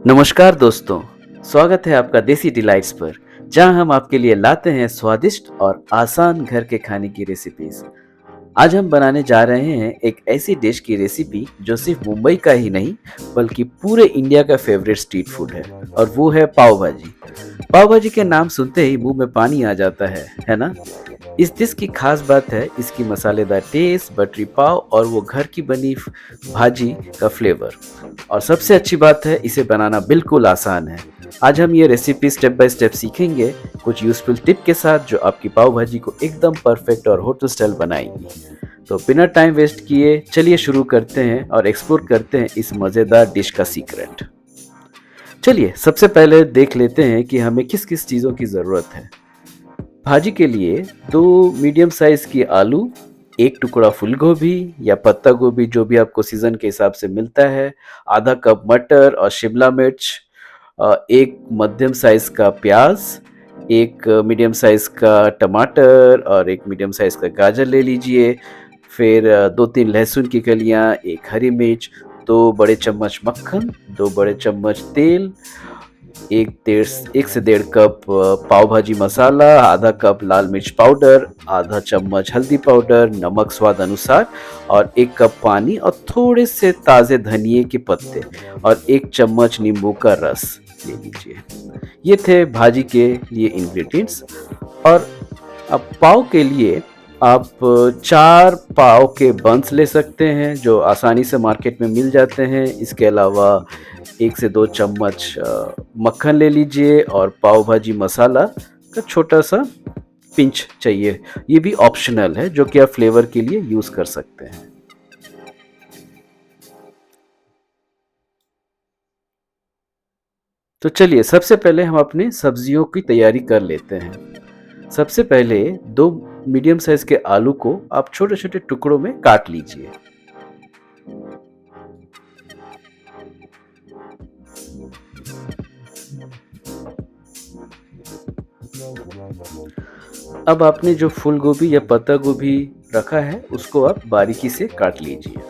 नमस्कार दोस्तों, स्वागत है आपका देसी डिलाइट्स पर, जहां हम आपके लिए लाते हैं स्वादिष्ट और आसान घर के खाने की रेसिपीज। आज हम बनाने जा रहे हैं एक ऐसी डिश की रेसिपी जो सिर्फ मुंबई का ही नहीं, बल्कि पूरे इंडिया का फेवरेट स्ट्रीट फूड है, और वो है पाव भाजी। पाव भाजी के नाम सुनते ही मुंह में पानी आ जाता है ना? इस डिश की खास बात है इसकी मसालेदार टेस्ट, बटरी पाव और वो घर की बनी भाजी का फ्लेवर। और सबसे अच्छी बात है इसे बनाना बिल्कुल आसान है। आज हम ये रेसिपी स्टेप बाय स्टेप सीखेंगे, कुछ यूजफुल टिप के साथ जो आपकी पाव भाजी को एकदम परफेक्ट और होटल स्टाइल बनाएंगी। तो बिना टाइम वेस्ट किए चलिए शुरू करते हैं और एक्सप्लोर करते हैं इस मज़ेदार डिश का सीक्रेट। चलिए सबसे पहले देख लेते हैं कि हमें किस किस चीज़ों की ज़रूरत है। भाजी के लिए 2 मीडियम साइज़ की आलू, 1 टुकड़ा फूल गोभी या पत्ता गोभी जो भी आपको सीज़न के हिसाब से मिलता है, आधा कप मटर और शिमला मिर्च, 1 मध्यम साइज़ का प्याज़, 1 मीडियम साइज़ का टमाटर और 1 मीडियम साइज़ का गाजर ले लीजिए। फिर 2-3 लहसुन की कलियाँ, 1 हरी मिर्च, 2 बड़े चम्मच मक्खन, 2 बड़े चम्मच तेल, 1 से डेढ़ कप पाव भाजी मसाला, आधा कप लाल मिर्च पाउडर, आधा चम्मच हल्दी पाउडर, नमक स्वाद अनुसार और 1 कप पानी और थोड़े से ताज़े धनिए के पत्ते और 1 चम्मच नींबू का रस ले लीजिए। ये थे भाजी के लिए इंग्रेडिएंट्स। और अब पाव के लिए आप 4 पाव के बंस ले सकते हैं जो आसानी से मार्केट में मिल जाते हैं। इसके अलावा 1 से 2 चम्मच मक्खन ले लीजिए और पाव भाजी मसाला का छोटा-सा पिंच चाहिए। ये भी ऑप्शनल है जो कि आप फ्लेवर के लिए यूज़ कर सकते हैं। तो चलिए सबसे पहले हम अपनी सब्जियों की तैयारी कर लेते हैं। सबसे पहले 2 मीडियम साइज़ के आलू को आप छोटे-छोटे टुकड़ों में काट लीजिए। अब आपने जो फूल गोभी या पत्ता गोभी रखा है उसको आप बारीकी से काट लीजिए।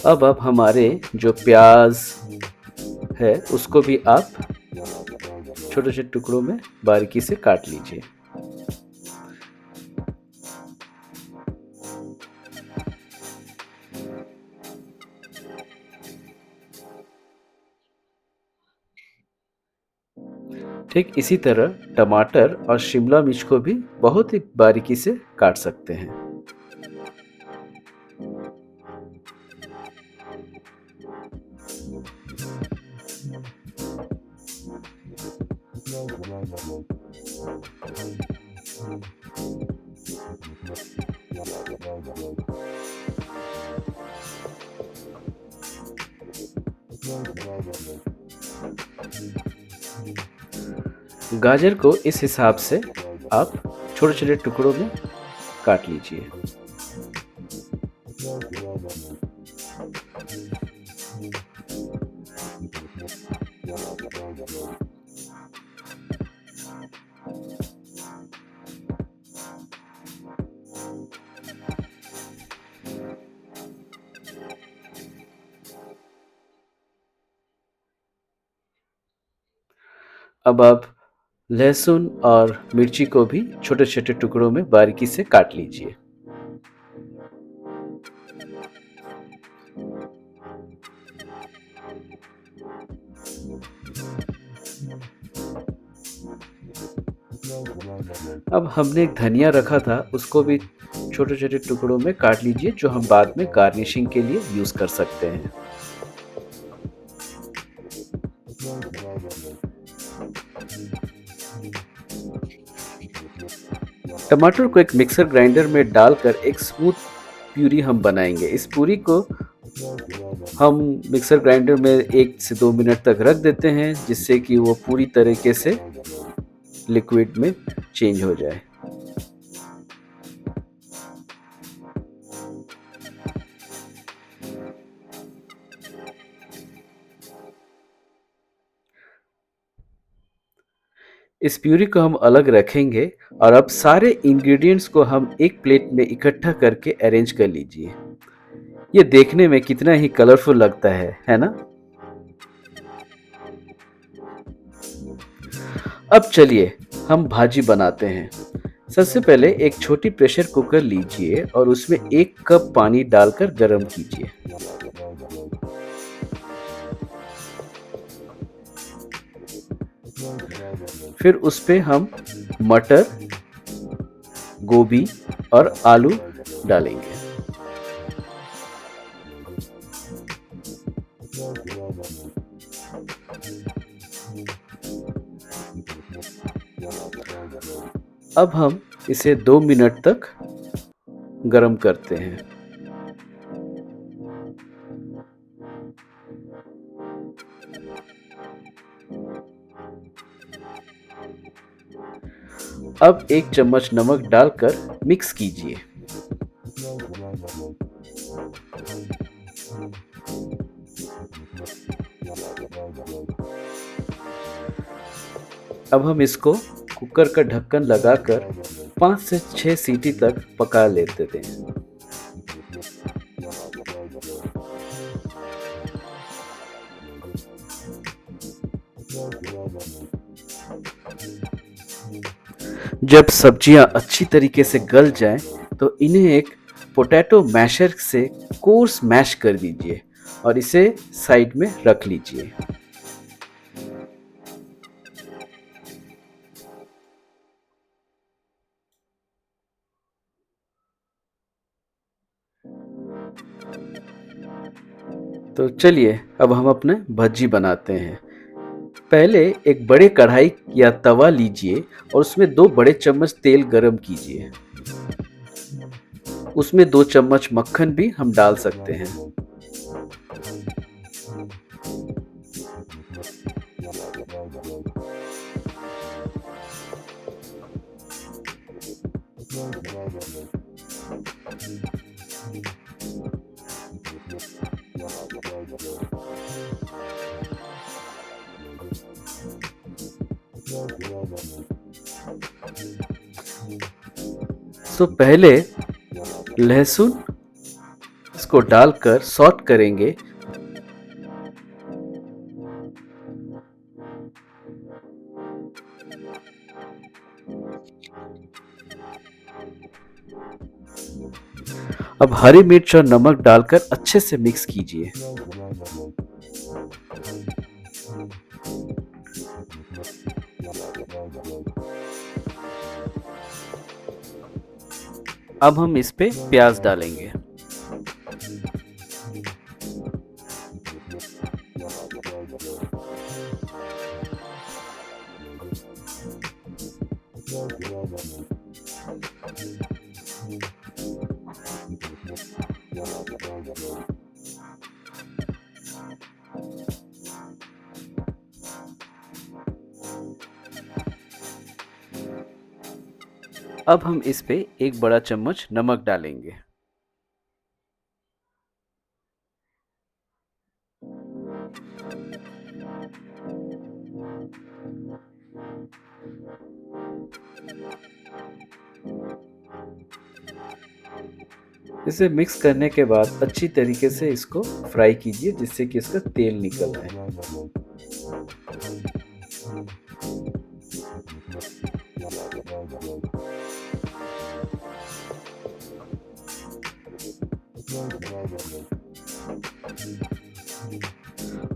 अब आप हमारे जो प्याज है उसको भी आप छोटे-छोटे टुकड़ों में बारीकी से काट लीजिए। ठीक इसी तरह टमाटर और शिमला मिर्च को भी बहुत ही बारीकी से काट सकते हैं। गाजर को इस हिसाब से आप छोटे-छोटे टुकड़ों में काट लीजिए। अब आप लहसुन और मिर्ची को भी छोटे-छोटे टुकड़ों में बारीकी से काट लीजिए। अब हमने एक धनिया रखा था उसको भी छोटे-छोटे टुकड़ों में काट लीजिए जो हम बाद में गार्निशिंग के लिए यूज़ कर सकते हैं। टमाटर को एक मिक्सर ग्राइंडर में डालकर एक स्मूथ प्यूरी हम बनाएंगे। इस प्यूरी को हम मिक्सर ग्राइंडर में 1 से 2 मिनट तक रख देते हैं जिससे कि वो पूरी तरीके से लिक्विड में चेंज हो जाए। इस प्यूरी को हम अलग रखेंगे और अब सारे इंग्रेडिएंट्स को हम एक प्लेट में इकट्ठा करके अरेंज कर लीजिए। ये देखने में कितना ही कलरफुल लगता है ना? अब चलिए हम भाजी बनाते हैं। सबसे पहले एक छोटी प्रेशर कुकर लीजिए और उसमें 1 कप पानी डालकर गरम कीजिए। फिर उस पे हम मटर, गोभी और आलू डालेंगे। अब हम इसे 2 मिनट तक गरम करते हैं। अब 1 चम्मच नमक डालकर मिक्स कीजिए। अब हम इसको कुकर का ढक्कन लगाकर 5 से 6 सीटी तक पका लेते थे। जब सब्जियां अच्छी तरीके से गल जाएं, तो इन्हें एक पोटैटो मैशर से कोर्स मैश कर दीजिए और इसे साइड में रख लीजिए। तो चलिए अब हम अपने भज्जी बनाते हैं। पहले एक बड़े कढ़ाई या तवा लीजिए और उसमें 2 बड़े चम्मच तेल गरम कीजिए। उसमें 2 चम्मच मक्खन भी हम डाल सकते हैं। तो पहले लहसुन इसको डालकर सॉट करेंगे। अब हरी मिर्च और नमक डालकर अच्छे से मिक्स कीजिए। अब हम इस पे प्याज डालेंगे। अब हम इस पे 1 बड़ा चम्मच नमक डालेंगे। इसे मिक्स करने के बाद अच्छी तरीके से इसको फ्राई कीजिए जिससे कि इसका तेल निकल आए।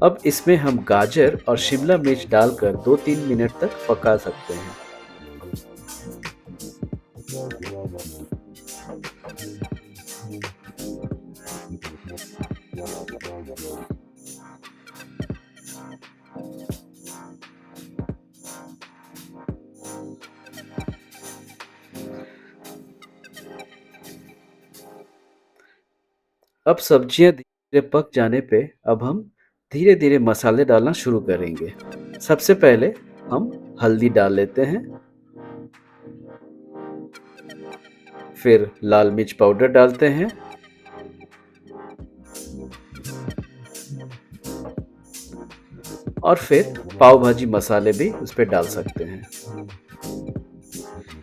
अब इसमें हम गाजर और शिमला मिर्च डालकर 2-3 मिनट तक पका सकते हैं। अब सब्जियां धीरे पक जाने पे अब हम धीरे धीरे मसाले डालना शुरू करेंगे। सबसे पहले हम हल्दी डाल लेते हैं, फिर लाल मिर्च पाउडर डालते हैं, और फिर पाव भाजी मसाले भी उस पे डाल सकते हैं।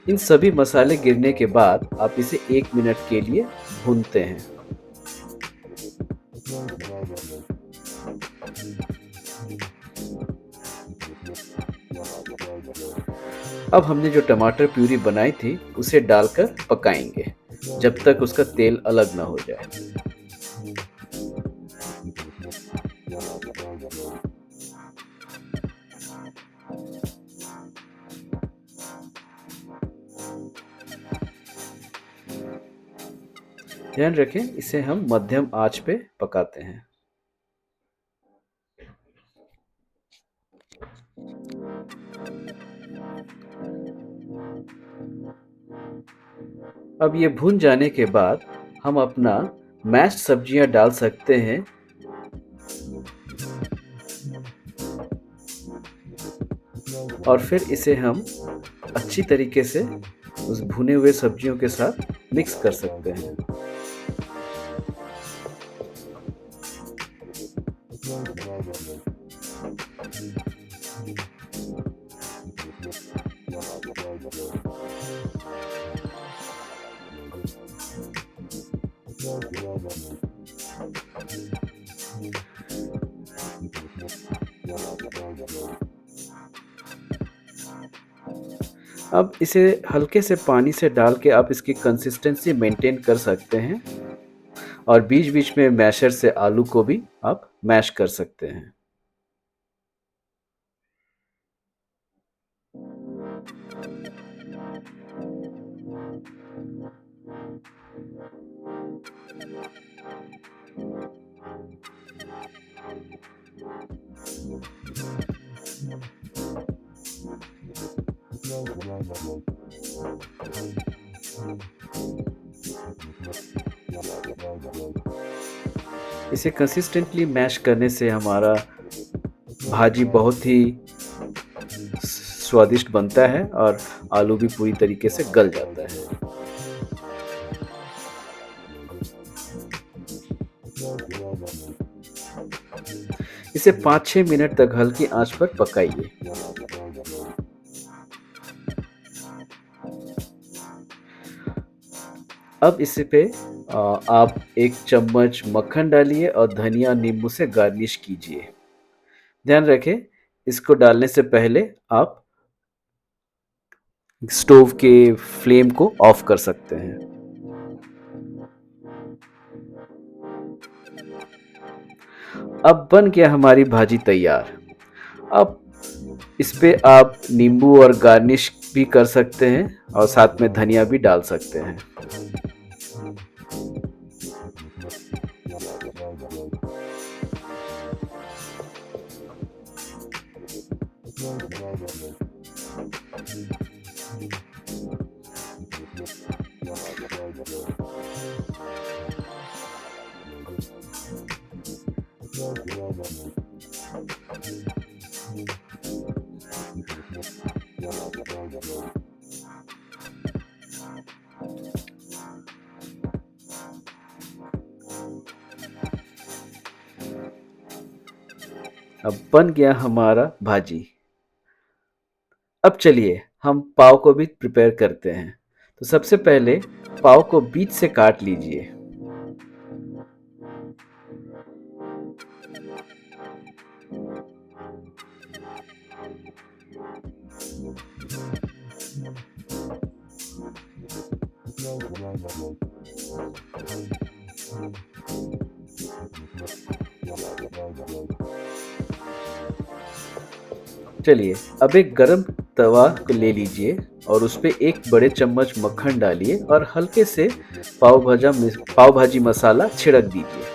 इन सभी मसाले गिरने के बाद आप इसे 1 मिनट के लिए भूनते हैं। अब हमने जो टमाटर प्यूरी बनाई थी उसे डालकर पकाएंगे जब तक उसका तेल अलग ना हो जाए। ध्यान रखें, इसे हम मध्यम आंच पे पकाते हैं। अब ये भून जाने के बाद हम अपना मैश्ड सब्जियां डाल सकते हैं। और फिर इसे हम अच्छी तरीके से उस भुने हुए सब्जियों के साथ मिक्स कर सकते हैं। अब इसे हल्के से पानी से डाल के आप इसकी कंसिस्टेंसी मेंटेन कर सकते हैं और बीच-बीच में मैशर से आलू को भी आप मैश कर सकते हैं। इसे कंसिस्टेंटली मैश करने से हमारा भाजी बहुत ही स्वादिष्ट बनता है और आलू भी पूरी तरीके से गल जाता है। इसे 5-6 मिनट तक हल्की आंच पर पकाइए। अब इस पे आप 1 चम्मच मक्खन डालिए और धनिया नींबू से गार्निश कीजिए। ध्यान रखें, इसको डालने से पहले आप स्टोव के फ्लेम को ऑफ कर सकते हैं। अब बन गया हमारी भाजी तैयार। अब इस पे आप नींबू और गार्निश भी कर सकते हैं और साथ में धनिया भी डाल सकते हैं। अब बन गया हमारा भाजी। अब चलिए हम पाव को भी प्रिपेयर करते हैं। तो सबसे पहले पाव को बीच से काट लीजिए। चलिए अब एक गरम तवा को ले लीजिए और उस पे 1 बड़े चम्मच मक्खन डालिए और हल्के से पाव भाजी मसाला छिड़क दीजिए।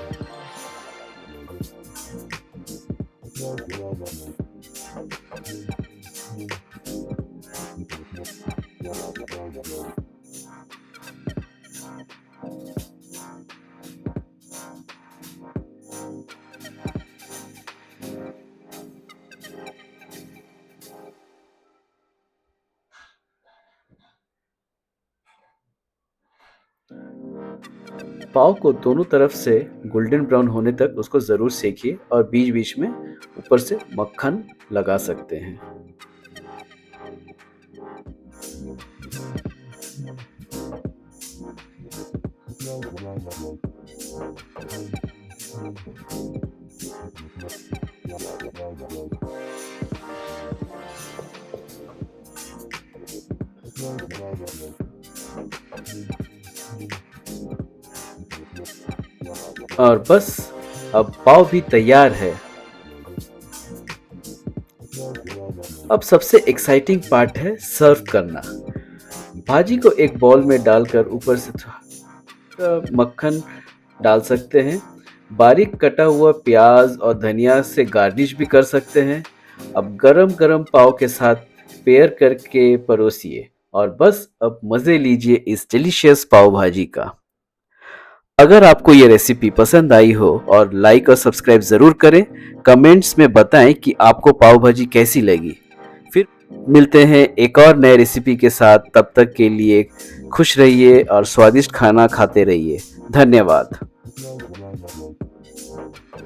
पाव को दोनों तरफ से गोल्डन ब्राउन होने तक उसको ज़रूर सेकिए और बीच-बीच में ऊपर से मक्खन लगा सकते हैं। और बस अब पाव भी तैयार है। अब सबसे एक्साइटिंग पार्ट है सर्व करना। भाजी को एक बॉल में डालकर ऊपर से मक्खन डाल सकते हैं। बारीक कटा हुआ प्याज और धनिया से गार्निश भी कर सकते हैं। अब गरम गरम पाव के साथ पेयर करके परोसिए और बस अब मज़े लीजिए इस डिलीशियस पाव भाजी का। अगर आपको ये रेसिपी पसंद आई हो और लाइक और सब्सक्राइब ज़रूर करें। कमेंट्स में बताएं कि आपको पाव भाजी कैसी लगी। फिर मिलते हैं एक और नए रेसिपी के साथ। तब तक के लिए खुश रहिए और स्वादिष्ट खाना खाते रहिए। धन्यवाद।